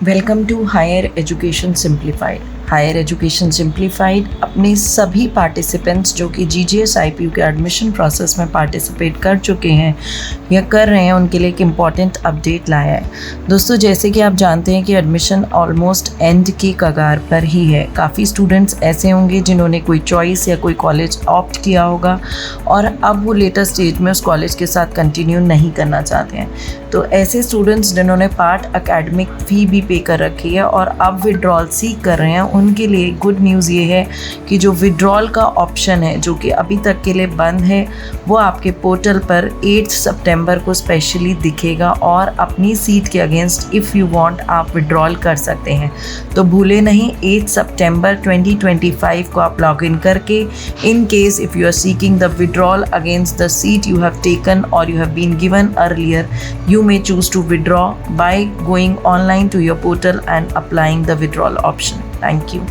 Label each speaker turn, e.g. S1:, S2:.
S1: Welcome to higher education simplified. Higher education simplified अपने सभी participants जो कि GGSIPU के एडमिशन प्रोसेस में पार्टिसिपेट कर चुके हैं या कर रहे हैं, उनके लिए एक इम्पॉर्टेंट अपडेट लाया है। दोस्तों, जैसे कि आप जानते हैं कि एडमिशन ऑलमोस्ट एंड की कगार पर ही है। काफ़ी स्टूडेंट्स ऐसे होंगे जिन्होंने कोई चॉइस या कोई कॉलेज ऑप्ट किया होगा और अब वो लेटर स्टेज में उस कॉलेज के साथ कंटिन्यू नहीं करना चाहते हैं। तो ऐसे स्टूडेंट्स जिन्होंने पार्ट एकेडमिक फ़ी भी पे कर रखी है और अब विड्रॉल सीख कर रहे हैं, उनके लिए गुड न्यूज़ ये है कि जो विड्रॉल का ऑप्शन है जो कि अभी तक के लिए बंद है, वो आपके पोर्टल पर 8 सितंबर को स्पेशली दिखेगा और अपनी सीट के अगेंस्ट इफ़ यू वांट आप विड्रॉल कर सकते हैं। तो भूले नहीं, 8 सितंबर 2025 को आप लॉग इन करके in case if you are seeking the withdrawal against the seat you have taken और you have been given earlier, you may choose to withdraw by going online to your portal and applying the withdrawal option. Thank you.